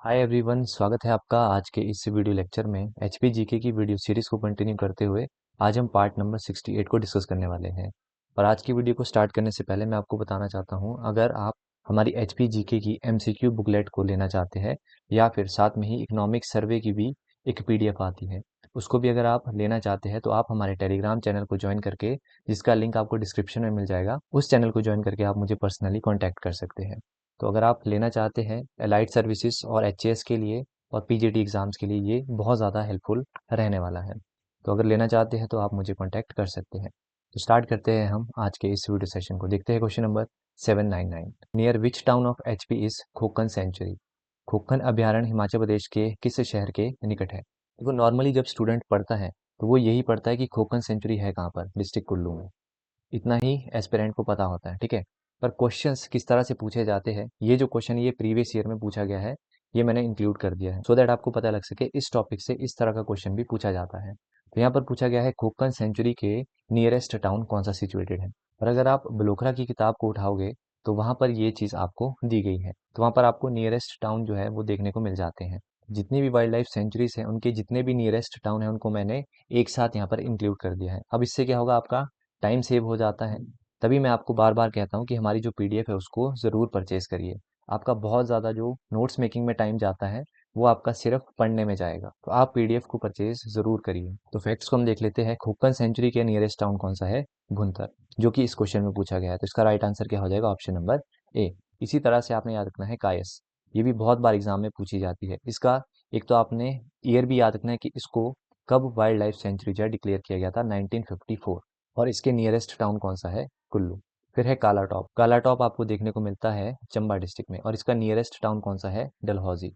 Hi everyone, स्वागत है आपका आज के इस वीडियो लेक्चर में। एचपी जीके की वीडियो सीरीज को कंटिन्यू करते हुए आज हम पार्ट नंबर 68 को डिस्कस करने वाले हैं। और आज की वीडियो को स्टार्ट करने से पहले मैं आपको बताना चाहता हूं, अगर आप हमारी एचपी जीके की एमसीक्यू बुकलेट को लेना चाहते हैं या फिर साथ में ही इकोनॉमिक सर्वे की भी एक पीडीएफ आती है, उसको भी अगर आप लेना चाहते हैं तो आप हमारे टेलीग्राम चैनल को ज्वाइन करके, जिसका लिंक आपको डिस्क्रिप्शन में मिल जाएगा, उस चैनल को ज्वाइन करके आप मुझे पर्सनली कॉन्टैक्ट कर सकते हैं। तो अगर आप लेना चाहते हैं एलाइड सर्विसेज और एचएएस के लिए और पीजीटी एग्ज़ाम्स के लिए, ये बहुत ज़्यादा हेल्पफुल रहने वाला है। तो अगर लेना चाहते हैं तो आप मुझे कॉन्टैक्ट कर सकते हैं। तो स्टार्ट करते हैं हम आज के इस वीडियो सेशन को। देखते हैं question number 799। Near which town of HP is Khokhan sanctuary? Khokhan अभ्यारण्य हिमाचल प्रदेश के किस शहर के निकट है? देखो, नॉर्मली जब स्टूडेंट पढ़ता है तो वो यही पढ़ता है कि खोखन सेंचुरी है कहाँ पर, डिस्ट्रिक्ट कुल्लू में। इतना ही एस्पिरेंट को पता होता है, ठीक है। पर क्वेश्चंस किस तरह से पूछे जाते हैं, ये जो क्वेश्चन ये प्रीवियस ईयर में पूछा गया है, ये मैंने इंक्लूड कर दिया है सो दैट आपको पता लग सके इस टॉपिक से इस तरह का क्वेश्चन भी पूछा जाता है। तो यहाँ पर पूछा गया है खोखन सेंचुरी के नियरेस्ट टाउन कौन सा सिचुएटेड है। और अगर आप ब्लोखरा की किताब को उठाओगे तो वहां पर ये चीज आपको दी गई है। तो वहां पर आपको नियरेस्ट टाउन जो है वो देखने को मिल जाते हैं। जितनी भी वाइल्ड लाइफ सेंचुरीज हैं उनके जितने भी नियरेस्ट टाउन है उनको मैंने एक साथ यहाँ पर इंक्लूड कर दिया है। अब इससे क्या होगा, आपका टाइम सेव हो जाता है। तभी मैं आपको बार बार कहता हूँ कि हमारी जो पीडीएफ है उसको ज़रूर परचेज करिए। आपका बहुत ज़्यादा जो नोट्स मेकिंग में टाइम जाता है वो आपका सिर्फ पढ़ने में जाएगा। तो आप पीडीएफ को परचेज ज़रूर करिए। तो फैक्ट्स को हम देख लेते हैं। खोखन सेंचुरी के नियरेस्ट टाउन कौन सा है? भुंतर, जो कि इस क्वेश्चन में पूछा गया है। तो इसका राइट आंसर क्या हो जाएगा? Option number A. इसी तरह से आपने याद रखना है कायस। ये भी बहुत बार एग्जाम में पूछी जाती है। इसका एक तो आपने ईयर भी याद रखना है कि इसको कब वाइल्ड लाइफ सेंचुरी जो है डिक्लेयर किया गया था, 1954। और इसके नियरेस्ट टाउन कौन सा है? कुल्लू। फिर है काला टॉप। काला टॉप आपको देखने को मिलता है चंबा डिस्ट्रिक्ट में और इसका नियरेस्ट टाउन कौन सा है? डलहौजी।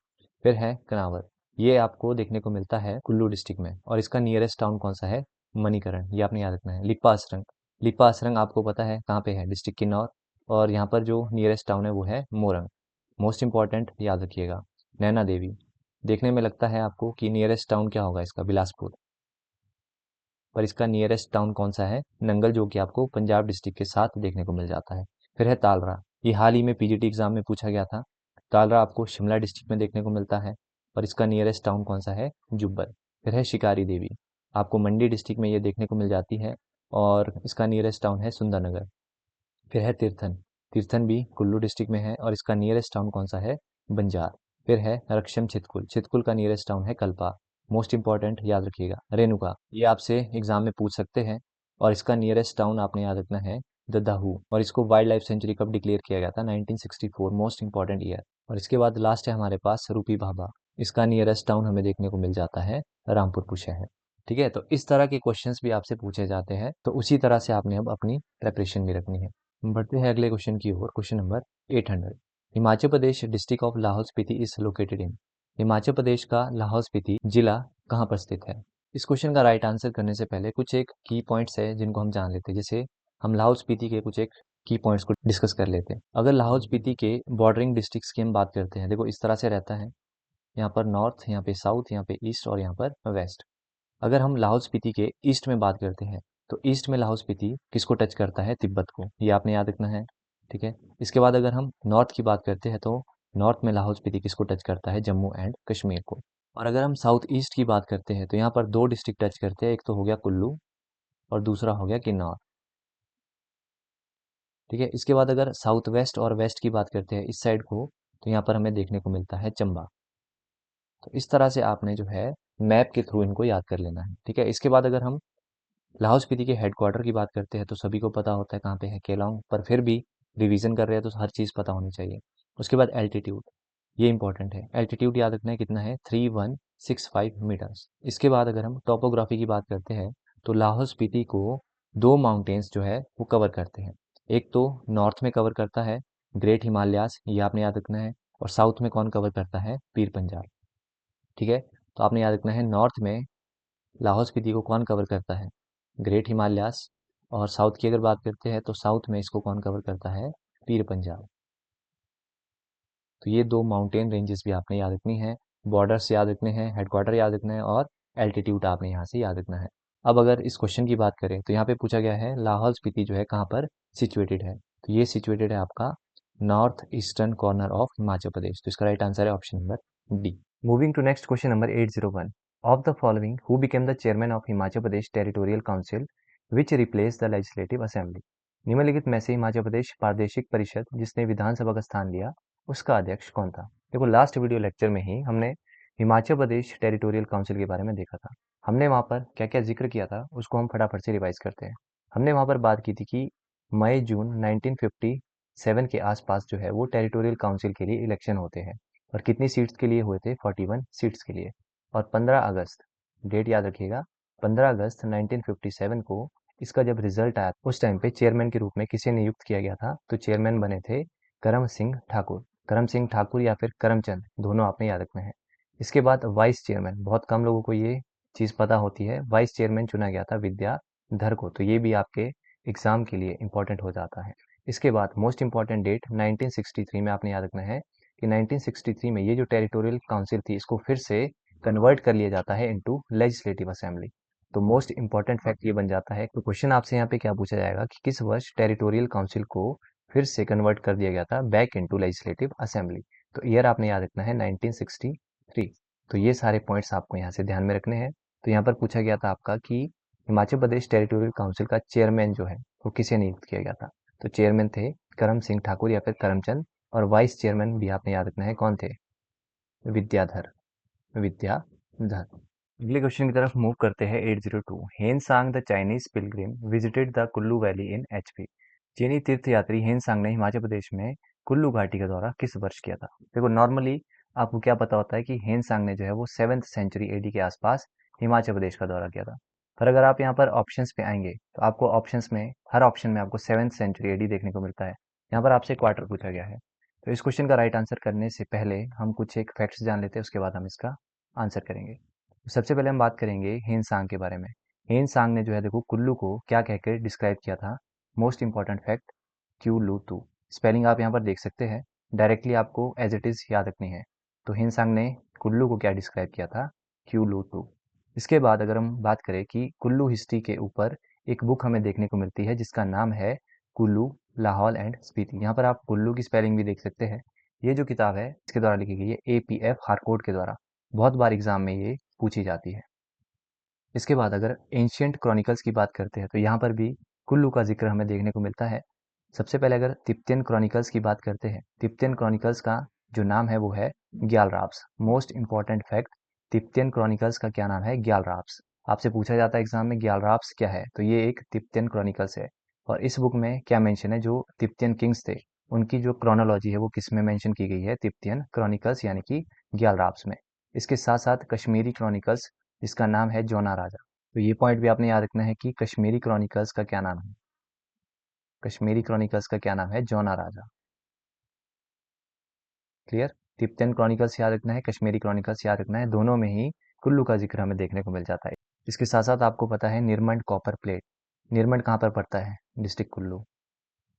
फिर है कनावर, ये आपको देखने को मिलता है कुल्लू डिस्ट्रिक्ट में और इसका नियरेस्ट टाउन कौन सा है? मणिकरण, ये आपने याद रखना है। लिप्पा असरंग, लिप्पा असरंग आपको पता है कहाँ पे है? डिस्ट्रिक्ट किन्नौर। और यहाँ पर जो नियरेस्ट टाउन है वो है मोरंग। मोस्ट इंपॉर्टेंट याद रखिएगा। नैना देवी, देखने में लगता है आपको कि नियरेस्ट टाउन क्या होगा इसका? बिलासपुर। पर इसका नियरेस्ट टाउन कौन सा है? नंगल, जो कि आपको पंजाब डिस्ट्रिक्ट के साथ देखने को मिल जाता है। फिर है तालरा, ये हाल ही में पीजीटी एग्जाम में पूछा गया था। तालरा आपको शिमला डिस्ट्रिक्ट में देखने को मिलता है और इसका नियरेस्ट टाउन कौन सा है? जुब्बर। फिर है शिकारी देवी, आपको मंडी डिस्ट्रिक्ट में ये देखने को मिल जाती है और इसका नियरेस्ट टाउन है सुंदरनगर। फिर है तीर्थन, तीर्थन भी कुल्लू डिस्ट्रिक्ट में है और इसका नियरेस्ट टाउन कौन सा है? बंजार। फिर है रक्षम छितकुल, छितकुल का नियरेस्ट टाउन है कल्पा। मोस्ट इंपॉर्टेंट याद रखिएगा। रेणुका, ये आपसे एग्जाम में पूछ सकते हैं और इसका नियरेस्ट टाउन आपने याद रखना है ददाहू। और इसको वाइल्ड लाइफ सेंचुरी कब डिक्लेयर किया गया था? 1964, मोस्ट इंपॉर्टेंट ईयर। और इसके बाद लास्ट है हमारे पास रूपी भाभा, इसका नियरेस्ट टाउन हमें देखने को मिल जाता है रामपुर शहर। ठीक है, तो इस तरह के क्वेश्चंस भी आपसे पूछे जाते हैं, तो उसी तरह से आपने अब अपनी प्रेपरेशन भी रखनी है। बढ़ते हैं अगले क्वेश्चन की ओर। Question number 800। Himachal Pradesh district of Lahaul Spiti is located in? Himachal Pradesh का लाहौल स्पीति जिला कहाँ पर स्थित है? इस क्वेश्चन का राइट आंसर करने से पहले कुछ एक की पॉइंट्स है जिनको हम जान लेते हैं। जैसे हम लाहौल स्पीति के कुछ एक की पॉइंट्स को डिस्कस कर लेते हैं। अगर लाहौल स्पीति के बॉर्डरिंग डिस्ट्रिक्ट्स की हम बात करते हैं, देखो इस तरह से रहता है। यहाँ पर नॉर्थ, यहाँ पे साउथ, यहाँ पे ईस्ट और यहाँ पर वेस्ट। अगर हम लाहौल स्पीति के ईस्ट में बात करते हैं तो ईस्ट में लाहौल स्पीति किसको टच करता है? तिब्बत को, ये आपने याद रखना है। ठीक है, इसके बाद अगर हम नॉर्थ की बात करते हैं तो नॉर्थ में लाहौल स्पीति किसको टच करता है? जम्मू एंड कश्मीर को। और अगर हम साउथ ईस्ट की बात करते हैं तो यहाँ पर दो डिस्ट्रिक्ट टच करते हैं, एक तो हो गया कुल्लू और दूसरा हो गया किन्नौर। ठीक है, इसके बाद अगर साउथ वेस्ट और वेस्ट की बात करते हैं इस साइड को, तो यहाँ पर हमें देखने को मिलता है चंबा। तो इस तरह से आपने जो है मैप के थ्रू इनको याद कर लेना है। ठीक है, इसके बाद अगर हम लाहौल स्पीति के हेडक्वार्टर की बात करते हैं तो सभी को पता होता है कहाँ पे है, केलांग। पर फिर भी रिवीजन कर रहे हैं तो हर चीज़ पता होनी चाहिए। उसके बाद एल्टीट्यूड, ये इंपॉर्टेंट है। एल्टीट्यूड याद रखना है कितना है? 3165 मीटर्स। इसके बाद अगर हम टोपोग्राफी की बात करते हैं तो लाहौल स्पीति को दो माउंटेन्स जो है वो कवर करते हैं। एक तो नॉर्थ में कवर करता है ग्रेट हिमालयास, ये आपने याद रखना है। और साउथ में कौन कवर करता है? पीर पंजाल। ठीक है, तो आपने याद रखना है नॉर्थ में लाहौल स्पीति को कौन कवर करता है? ग्रेट हिमालयास। और साउथ की अगर बात करते हैं तो साउथ में इसको कौन कवर करता है? पीर पंजाल। तो ये दो माउंटेन रेंजेस भी आपने याद रखनी है। बॉर्डर्स याद रखने हैं, हेडक्वार्टर याद रखना है और एल्टीट्यूड आपने यहाँ से याद रखना है। अब अगर इस क्वेश्चन की बात करें तो यहाँ पे पूछा गया है लाहौल स्पीति जो है कहाँ पर सिचुएटेड है? तो ये सिचुएटेड है आपका north eastern corner of Himachal Pradesh. तो इसका राइट आंसर है option number D. Moving to next question number 801। Of the following who became the chairman of Himachal Pradesh territorial council which replace the legislative assembly. निम्नलिखित में से हिमाचल प्रदेश प्रादेशिक परिषद जिसने विधानसभा का स्थान लिया उसका अध्यक्ष कौन था। देखो लास्ट वीडियो लेक्चर में ही हमने हिमाचल प्रदेश टेरिटोरियल काउंसिल के बारे में देखा था। हमने वहाँ पर क्या क्या जिक्र किया था उसको हम फटाफट से रिवाइज करते हैं। हमने वहाँ पर बात की थी कि मई जून 1957 के आसपास जो है वो टेरिटोरियल काउंसिल के लिए इलेक्शन होते हैं और कितनी सीट्स के लिए हुए थे 41 सीट्स के लिए। और 15 अगस्त, डेट याद रखिएगा, 15 अगस्त 1957 को इसका जब रिजल्ट आया उस टाइम पे चेयरमैन के रूप में किसे नियुक्त किया गया था, तो चेयरमैन बने थे करम सिंह ठाकुर। करम सिंह ठाकुर या फिर करमचंद, दोनों आपने याद रखना है। इसके बाद वाइस चेयरमैन, बहुत कम लोगों को ये चीज़ पता होती है, वाइस चेयरमैन चुना गया था विद्याधर को, तो ये भी आपके एग्जाम के लिए इंपॉर्टेंट हो जाता है। इसके बाद मोस्ट इंपॉर्टेंट डेट 1963 में आपने याद रखना है कि 1963 में ये जो टेरिटोरियल काउंसिल थी इसको फिर से कन्वर्ट कर लिया जाता है इनटू लेजिस्लेटिव असेंबली। तो मोस्ट इंपॉर्टेंट फैक्ट ये बन जाता है। तो क्वेश्चन आपसे यहाँ पे क्या पूछा जाएगा कि किस वर्ष टेरिटोरियल काउंसिल को फिर से कन्वर्ट कर दिया गया था बैक इनटू लेजिस्लेटिव असेंबली। तो ईयर आपने याद रखना है 1963। तो ये सारे पॉइंट्स आपको यहाँ से ध्यान में रखने हैं। तो यहाँ पर पूछा गया था आपका कि हिमाचल प्रदेश टेरिटोरियल काउंसिल का चेयरमैन जो है वो किसे नियुक्त किया गया था। तो चेयरमैन थे करम सिंह ठाकुर या फिर करमचंद, और वाइस चेयरमैन भी आपने याद रखना है कौन थे, विद्याधर, विद्याधर। अगले क्वेश्चन की तरफ मूव करते हैं 802। हेन सांग the Chinese Pilgrim visited the Kullu valley in HP. चीनी तीर्थयात्री हेन सांग ने हिमाचल प्रदेश में कुल्लू घाटी का दौरा किस वर्ष किया था। देखो नॉर्मली आपको क्या पता होता है कि हेन सांग ने जो है वो 7th सेंचुरी एडी के आसपास हिमाचल प्रदेश का दौरा किया था। पर अगर आप यहाँ पर ऑप्शंस पे आएंगे तो आपको ऑप्शंस में हर ऑप्शन में आपको 7th सेंचुरी एडी देखने को मिलता है। यहाँ पर आपसे क्वार्टर पूछा गया है। तो इस क्वेश्चन का राइट आंसर करने से पहले हम कुछ एक फैक्ट्स जान लेते हैं, उसके बाद हम इसका आंसर करेंगे। सबसे पहले हम बात करेंगे हेन सांग के बारे में। हेन सांग ने जो है देखो कुल्लू को क्या कहकर डिस्क्राइब किया था। मोस्ट इंपॉर्टेंट फैक्ट, क्यू लू टू। स्पेलिंग आप यहाँ पर देख सकते हैं, डायरेक्टली आपको एज इट इज याद रखनी है। तो हेन सांग ने कुल्लू को क्या डिस्क्राइब किया था, क्यू लू टू। इसके बाद अगर हम बात करें कि कुल्लू हिस्ट्री के ऊपर एक बुक हमें देखने को मिलती है जिसका नाम है कुल्लू, लाहौल एंड स्पीति। यहाँ पर आप कुल्लू की स्पेलिंग भी देख सकते हैं। ये जो किताब है इसके द्वारा लिखी गई है APF हारकोट के द्वारा। बहुत बार एग्जाम में ये पूछी जाती है। इसके बाद अगर एंशियंट क्रॉनिकल्स की बात करते हैं तो यहाँ पर भी कुल्लू का जिक्र हमें देखने को मिलता है। सबसे पहले अगर तिब्बतियन क्रॉनिकल्स की बात करते हैं, तिब्बतियन क्रॉनिकल्स का जो नाम है वो है Gyalrabs. Most important fact, Tibetan chronicles का क्या नाम है, ग्यालराप्स। आपसे पूछा जाता है एग्जाम में ग्यालराप्स क्या है, तो ये एक तिब्बतियन क्रॉनिकल्स है। और इस बुक में क्या मेंशन है, जो तिब्बतियन किंग्स थे उनकी जो क्रोनोलॉजी है वो किस में मेंशन की गई है, तिब्बतियन क्रॉनिकल्स यानी कि ग्यालराप्स में। इसके साथ साथ कश्मीरी क्रॉनिकल्स जिसका नाम है जोना राजा। तो ये पॉइंट भी आपने याद रखना है कि कश्मीरी क्रॉनिकल्स का क्या नाम है, कश्मीरी क्रॉनिकल्स का क्या नाम है, जोना राजा। क्लियर। तिब्बतियन क्रॉनिकल्स याद रखना है, कश्मीरी क्रॉनिकल्स याद रखना है, दोनों में ही कुल्लू का जिक्र हमें देखने को मिल जाता है। इसके साथ साथ आपको पता है निरमंड कॉपर प्लेट, निरमंड कहाँ पर पड़ता है, डिस्ट्रिक्ट कुल्लू।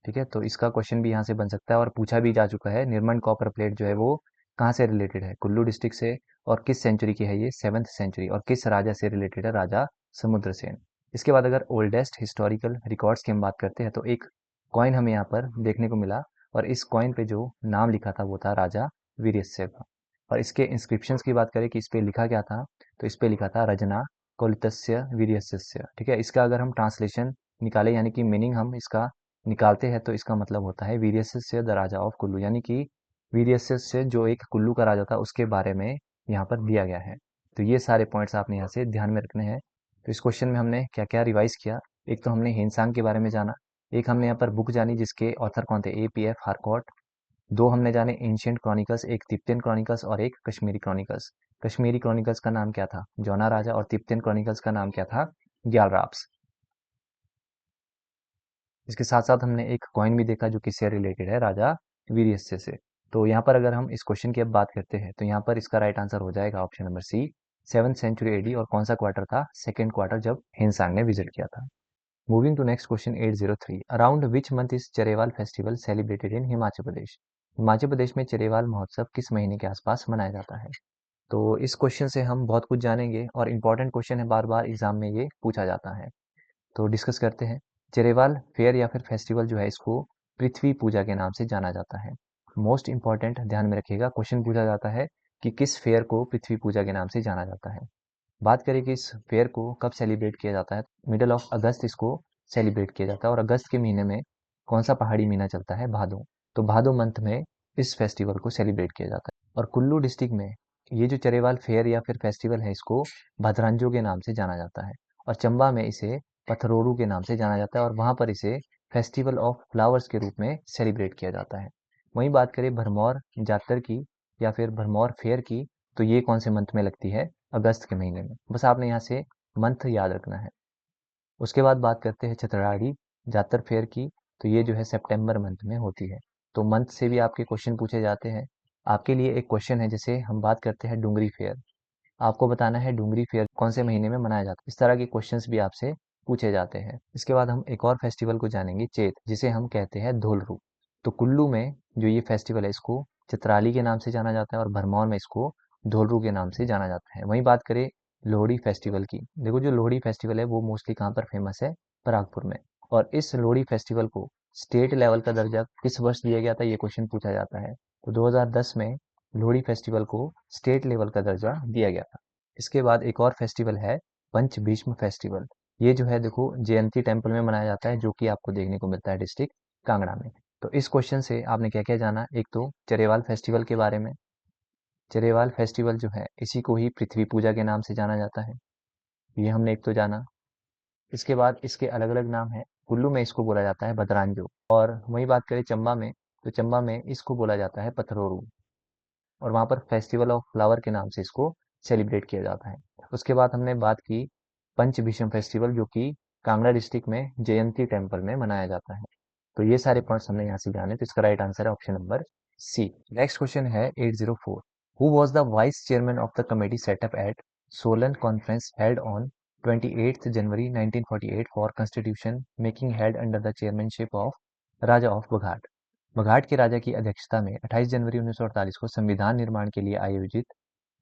ठीक है, तो इसका क्वेश्चन भी यहाँ से बन सकता है और पूछा भी जा चुका है। निर्मंड कॉपर प्लेट जो है वो कहाँ से रिलेटेड है, कुल्लू डिस्ट्रिक्ट से, और किस सेंचुरी की है ये, 7th सेंचुरी, और किस राजा से रिलेटेड है, राजा समुद्रसेन। इसके बाद अगर ओल्डेस्ट हिस्टोरिकल रिकॉर्ड्स की हम बात करते हैं तो एक कॉइन हमें यहाँ पर देखने को मिला, और इस कॉइन पे जो नाम लिखा था वो था राजा वीरस्य का। और इसके इंस्क्रिप्शंस की बात करें कि इस पे लिखा क्या था, तो इस पे लिखा था रजना कौलितस्य वीर्यस्य। ठीक है, इसका अगर हम ट्रांसलेशन निकाले यानी कि मीनिंग हम इसका निकालते हैं तो इसका मतलब होता है वीर्यस्य द राजा ऑफ कुल्लू, यानी कि वीर्यस्य जो एक कुल्लू का राजा था उसके बारे में यहाँ पर दिया गया है। तो ये सारे पॉइंट्स आपने यहाँ से ध्यान में रखने हैं। तो इस क्वेश्चन में हमने क्या क्या रिवाइज किया, एक तो हमने हेनसांग के बारे में जाना, एक हमने यहाँ पर बुक जानी जिसके ऑथर कौन थे, APF हारकॉट। दो हमने जाने एंशियंट क्रॉनिकल्स, एक तिब्बतियन क्रॉनिकल्स और एक कश्मीरी क्रॉनिकल्स। कश्मीरी क्रॉनिकल्स का नाम क्या था, जोना राजा, और तिब्बतियन क्रॉनिकल्स का नाम क्या था, ग्यालराप्स। इसके साथ साथ हमने एक कॉइन भी देखा जो किससे रिलेटेड है, राजा वीरयस्य से। तो यहाँ पर अगर हम इस क्वेश्चन की अब बात करते हैं तो यहाँ पर इसका राइट आंसर हो जाएगा option number C, 7th century AD। और कौन सा क्वार्टर था, सेकेंड क्वार्टर, जब हिंसांग ने विजिट किया था। Moving to next question 803। Around which month is Charewal festival celebrated in Himachal Pradesh. Himachal Pradesh में चरेवाल महोत्सव किस महीने के आसपास मनाया जाता है। तो इस क्वेश्चन से हम बहुत कुछ जानेंगे और इंपॉर्टेंट क्वेश्चन है, बार बार एग्जाम में ये पूछा जाता है। तो डिस्कस करते हैं। चेरेवाल फेयर या फिर फेस्टिवल जो है इसको पृथ्वी पूजा के नाम से जाना जाता है। मोस्ट इंपॉर्टेंट ध्यान में रखिएगा, क्वेश्चन पूछा जाता है कि किस फेयर को पृथ्वी पूजा के नाम से जाना जाता है। बात करें कि इस फेयर को कब सेलिब्रेट किया जाता है, मिडल ऑफ अगस्त इसको सेलिब्रेट किया जाता है। और अगस्त के महीने में कौन सा पहाड़ी महीना चलता है, भादो। तो भादो मंथ में इस फेस्टिवल को सेलिब्रेट किया जाता है। और कुल्लू डिस्ट्रिक्ट में ये जो चरेवाल फेयर या फिर फेस्टिवल है, इसको भद्रांजो के नाम से जाना जाता है। और चंबा में इसे पथरोरू के नाम से जाना जाता है, और वहाँ पर इसे फेस्टिवल ऑफ फ्लावर्स के रूप में सेलिब्रेट किया जाता है। वहीं बात करें भरमौर जातर की या फिर भरमौर फेयर की, तो ये कौन से मंथ में लगती है, अगस्त के महीने में। बस आपने यहाँ से मंथ याद रखना है। उसके बाद बात करते हैं छतराड़ी जातर फेयर की, तो ये जो है सितंबर मंथ में होती है। तो मंथ से भी आपके क्वेश्चन पूछे जाते हैं। आपके लिए एक क्वेश्चन है, जैसे हम बात करते हैं डुंगरी फेयर, आपको बताना है डुंगरी फेयर कौन से महीने में मनाया जाता है। इस तरह के क्वेश्चंस भी आपसे पूछे जाते हैं। इसके बाद हम एक और फेस्टिवल को जानेंगे, चेत, जिसे हम कहते हैं धोलरू। तो कुल्लू में जो ये फेस्टिवल है, इसको चित्राली के नाम से जाना जाता है, और भरमौर में इसको धोलरू के नाम से जाना जाता है। वहीं बात करें लोहड़ी फेस्टिवल की, देखो जो लोहड़ी फेस्टिवल है वो मोस्टली कहाँ पर फेमस है, परागपुर में। और इस लोहड़ी फेस्टिवल को स्टेट लेवल का दर्जा किस वर्ष दिया गया था, ये क्वेश्चन पूछा जाता है। तो 2010 में लोहड़ी फेस्टिवल को स्टेट लेवल का दर्जा दिया गया था। इसके बाद एक और फेस्टिवल है पंच भीष्म फेस्टिवल। ये जो है देखो जयंती टेम्पल में मनाया जाता है, जो कि आपको देखने को मिलता है डिस्ट्रिक्ट कांगड़ा में। तो इस क्वेश्चन से आपने क्या क्या जाना, एक तो चरेवाल फेस्टिवल के बारे में। चरेवाल फेस्टिवल जो है इसी को ही पृथ्वी पूजा के नाम से जाना जाता है, ये हमने एक तो जाना। इसके बाद इसके अलग अलग नाम है, कुल्लू में इसको बोला जाता है भद्रांजो, और वही बात करें चंबा में, तो चंबा में इसको बोला जाता है पथरोरू, और वहाँ पर फेस्टिवल ऑफ फ्लावर के नाम से इसको सेलिब्रेट किया जाता है। उसके बाद हमने बात की पंचभीषम फेस्टिवल, जो कि कांगड़ा डिस्ट्रिक्ट में जयंती टेम्पल में मनाया जाता है। तो ये सारे पॉइंट्स हमने यहाँ से जाने, तो इसका राइट आंसर है option number C. Next question है 804, who was the vice chairman of the committee set up at Solan conference held on 28 January 1948 for constitution making held under the chairmanship of Raja of Baghat. Baghat के राजा की अध्यक्षता में 28 जनवरी 1948 को संविधान निर्माण के लिए आयोजित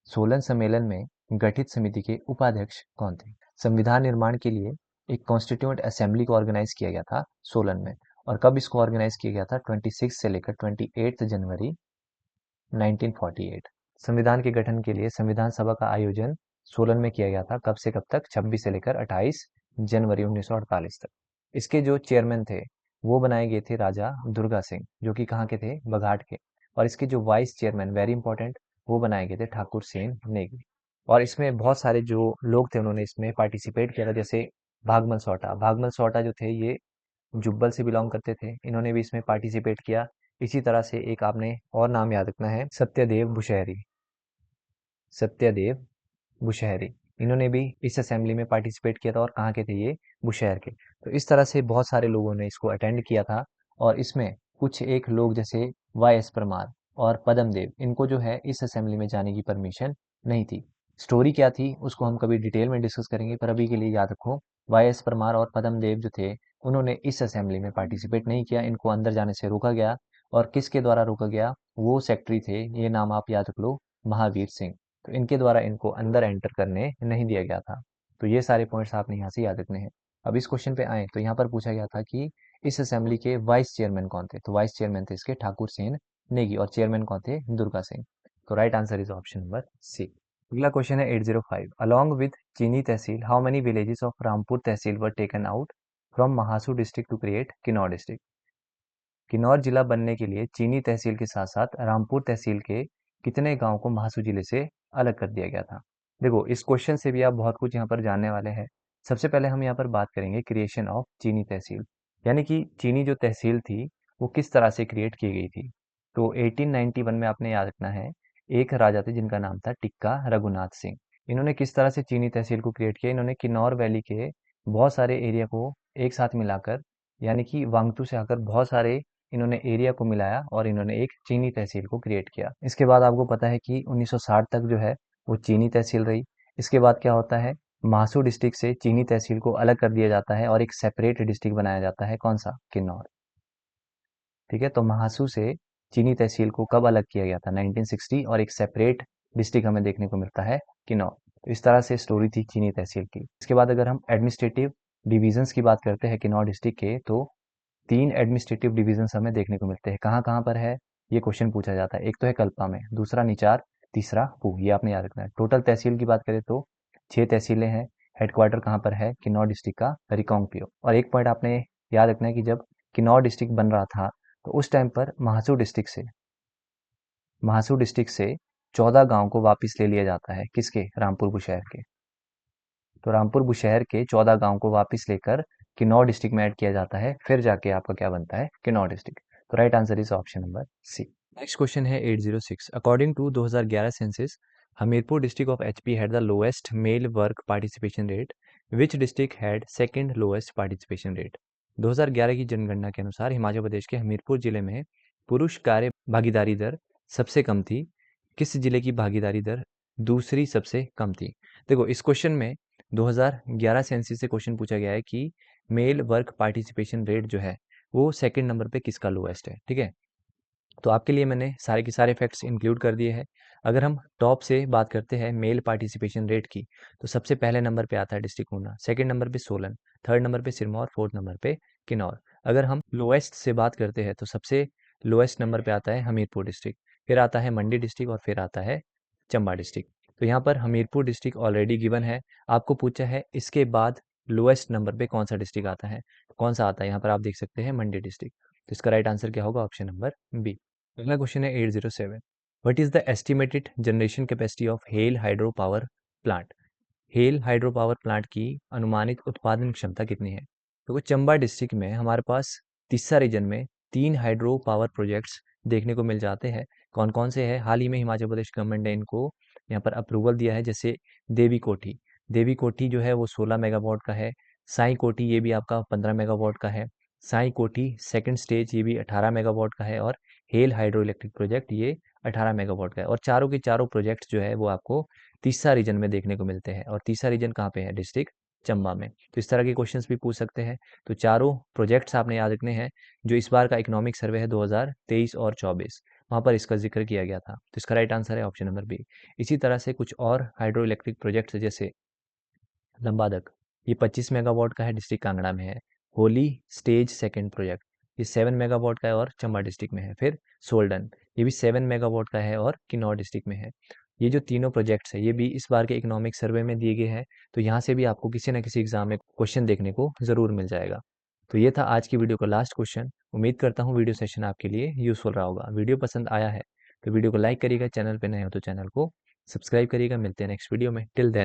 सोलन सम्मेलन में गठित समिति के उपाध्यक्ष कौन थे। संविधान निर्माण के लिए एक कॉन्स्टिट्यूएंट असेंबली को ऑर्गेनाइज किया गया था सोलन में। और कब इसको ऑर्गेनाइज किया गया था, 26 से लेकर 28 जनवरी 1948। संविधान के गठन के लिए संविधान सभा का आयोजन सोलन में किया गया था, कब से कब तक, 26 से लेकर 28 जनवरी 1948 तक। इसके जो चेयरमैन थे वो बनाए गए थे राजा दुर्गा सिंह, जो कि कहाँ के थे, बघाट के। और इसके जो वाइस चेयरमैन, वेरी इंपॉर्टेंट, वो बनाए गए थे ठाकुर सेन नेगी। और इसमें बहुत सारे जो लोग थे उन्होंने इसमें पार्टिसिपेट किया था, जैसे भागमल सोटा। भागमल सोटा जो थे ये जुब्बल से बिलोंग करते थे, इन्होंने भी इसमें पार्टिसिपेट किया। इसी तरह से एक आपने और नाम याद रखना है, सत्यदेव बुशहरी। सत्यदेव बुशहरी, इन्होंने भी इस असेंबली में पार्टिसिपेट किया था, और कहाँ के थे ये, बुशहर के। तो इस तरह से बहुत सारे लोगों ने इसको अटेंड किया था। और इसमें कुछ एक लोग जैसे वाई एस परमार और पदम देव, इनको जो है इस असेंबली में जाने की परमिशन नहीं थी। स्टोरी क्या थी उसको हम कभी डिटेल में डिस्कस करेंगे, पर अभी के लिए याद रखो वाई एस परमार और पदम देव जो थे उन्होंने इस असेंबली में पार्टिसिपेट नहीं किया, इनको अंदर जाने से रोका गया। और किसके द्वारा रोका गया, वो सेक्रेटरी थे, ये नाम आप याद रख लो, महावीर सिंह। तो इनके द्वारा इनको अंदर एंटर करने नहीं दिया गया था। तो ये सारे पॉइंट्स आपने यहाँ से याद रखने हैं। अब इस क्वेश्चन पे आए तो यहाँ पर पूछा गया था कि इस असेंबली के वाइस चेयरमैन कौन थे। तो वाइस चेयरमैन थे इसके ठाकुर सेन नेगी, और चेयरमैन कौन थे, दुर्गा सिंह। तो right answer is option number C. अगला क्वेश्चन है 805, along with Chini tehsil how many villages of Rampur tehsil were taken out from Mahasu district to create Kinnaur district. Kinnaur जिला बनने के लिए चीनी तहसील के साथ साथ रामपुर तहसील के कितने गांव को महासू जिले से अलग कर दिया गया था। देखो इस क्वेश्चन से भी आप बहुत कुछ यहाँ पर जानने वाले हैं। सबसे पहले हम यहाँ पर बात करेंगे क्रिएशन ऑफ चीनी तहसील, यानी कि चीनी जो तहसील थी वो किस तरह से क्रिएट की गई थी। तो 1891 में आपने याद रखना है, एक राजा थे जिनका नाम था टिक्का रघुनाथ सिंह। इन्होंने किस तरह से चीनी तहसील को क्रिएट किया, इन्होंने किन्नौर वैली के बहुत सारे एरिया को एक साथ मिलाकर, यानी कि वांगतू से आकर बहुत सारे इन्होंने एरिया को मिलाया और इन्होंने एक चीनी तहसील को क्रिएट किया। इसके बाद आपको पता है कि 1960 तक जो है वो चीनी तहसील रही। इसके बाद क्या होता है, महासू डिस्ट्रिक्ट से चीनी तहसील को अलग कर दिया जाता है और एक सेपरेट डिस्ट्रिक्ट बनाया जाता है, कौन सा, किन्नौर। ठीक है, तो महासू से चीनी तहसील को कब अलग किया गया था, 1960, और एक सेपरेट डिस्ट्रिक्ट हमें देखने को मिलता है किन्नौर। तो इस तरह से स्टोरी थी चीनी तहसील की। इसके बाद अगर हम एडमिनिस्ट्रेटिव डिविजन्स की बात करते हैं किन्नौर डिस्ट्रिक्ट के, तो 3 एडमिनिस्ट्रेटिव डिविजन्स हमें देखने को मिलते हैं। कहाँ कहाँ पर है, ये क्वेश्चन पूछा जाता है। एक तो है कल्पा में, दूसरा निचार, तीसरा पू, ये आपने याद रखना है। टोटल तहसील की बात करें तो 6 तहसीलें हैं। हेडक्वार्टर कहाँ पर है? किन्नौर डिस्ट्रिक्ट का रिकांगपिओ। और एक पॉइंट आपने याद रखना है कि जब किन्नौर डिस्ट्रिक्ट बन रहा था तो उस टाइम पर महासू डिस्ट्रिक्ट से 14 गांव को वापस ले लिया जाता है। किसके? रामपुर बुशहर के। तो रामपुर बुशहर के 14 गांव को वापस लेकर किन्नौर डिस्ट्रिक्ट में ऐड किया जाता है, फिर जाके आपका क्या बनता है? किन्नौर डिस्ट्रिक्ट। तो right answer is option number C. Next question है 806। According to 2011 census, Hamirpur district of HP had the lowest male work participation rate. Which district had second lowest participation rate? 2011 की जनगणना के अनुसार हिमाचल प्रदेश के हमीरपुर जिले में पुरुष कार्य भागीदारी दर सबसे कम थी। किस जिले की भागीदारी दर दूसरी सबसे कम थी? देखो, इस क्वेश्चन में 2011 सेंसस से क्वेश्चन पूछा गया है कि मेल वर्क पार्टिसिपेशन रेट जो है वो सेकंड नंबर पे किसका लोएस्ट है। ठीक है, तो आपके लिए मैंने सारे के सारे फैक्ट्स इंक्लूड कर दिए हैं। अगर हम टॉप से बात करते हैं मेल पार्टिसिपेशन रेट की, तो सबसे पहले नंबर पे आता है डिस्ट्रिक्ट ऊना, सेकंड नंबर पे सोलन, थर्ड नंबर पे सिरमौर, फोर्थ नंबर पे किन्नौर। अगर हम लोएस्ट से बात करते हैं तो सबसे लोएस्ट नंबर पे आता है हमीरपुर डिस्ट्रिक्ट, फिर आता है मंडी डिस्ट्रिक्ट और फिर आता है चंबा डिस्ट्रिक्ट। तो यहाँ पर हमीरपुर डिस्ट्रिक्ट ऑलरेडी गिवन है। आपको पूछा है इसके बाद लोएस्ट नंबर पे कौन सा डिस्ट्रिक्ट आता है, कौन सा आता है? यहाँ पर आप देख सकते हैं मंडी डिस्ट्रिक्ट। तो इसका राइट आंसर क्या होगा? Option number B. अगला क्वेश्चन है 807। What is the estimated generation capacity of हेल हाइड्रो पावर प्लांट? हेल हाइड्रो पावर प्लांट की अनुमानित उत्पादन क्षमता कितनी है? तो चंबा डिस्ट्रिक्ट में हमारे पास तीसरा रीजन में 3 हाइड्रो पावर प्रोजेक्ट्स देखने को मिल जाते हैं। कौन कौन से हैं? हाल ही में हिमाचल प्रदेश गवर्नमेंट ने इनको यहाँ पर अप्रूवल दिया है, जैसे देवी कोठी जो है वो 16 मेगावाट का है। साई कोठी ये भी आपका 15 मेगावाट का है। साई कोठी सेकंड स्टेज ये भी 18 मेगावाट का है। और हेल हाइड्रो इलेक्ट्रिक प्रोजेक्ट ये 18 मेगावाट का है। और चारों के चारों प्रोजेक्ट्स जो है वो आपको तीसरा रीजन में देखने को मिलते हैं। और तीसरा रीजन कहाँ पे है? डिस्ट्रिक्ट चंबा में। तो इस तरह के क्वेश्चंस भी पूछ सकते हैं। तो चारों प्रोजेक्ट्स आपने याद रखने हैं। जो इस बार का इकोनॉमिक सर्वे है 2023 और 24, वहाँ पर इसका जिक्र किया गया था। तो इसका राइट आंसर है ऑप्शन नंबर बी। इसी तरह से कुछ और हाइड्रो इलेक्ट्रिक प्रोजेक्ट्स जैसे लंबादक, ये 25 मेगावाट का है, डिस्ट्रिक्ट कांगड़ा में है। होली स्टेज सेकंड प्रोजेक्ट, ये 7 मेगावाट का है और चंबा डिस्ट्रिक्ट में है। फिर सोल्डन, ये भी 7 मेगावाट का है और किन्नौर डिस्ट्रिक्ट में है। ये जो तीनों प्रोजेक्ट्स है ये भी इस बार के इकोनॉमिक सर्वे में दिए गए हैं। तो यहाँ से भी आपको किसी न किसी एग्जाम में क्वेश्चन देखने को जरूर मिल जाएगा। तो ये था आज की वीडियो का लास्ट क्वेश्चन। उम्मीद करता हूँ वीडियो सेशन आपके लिए यूजफुल रहा होगा। वीडियो पसंद आया है तो वीडियो को लाइक करिएगा, चैनल पे नए हो तो चैनल को सब्सक्राइब करिएगा। मिलते हैं नेक्स्ट वीडियो में। Till then.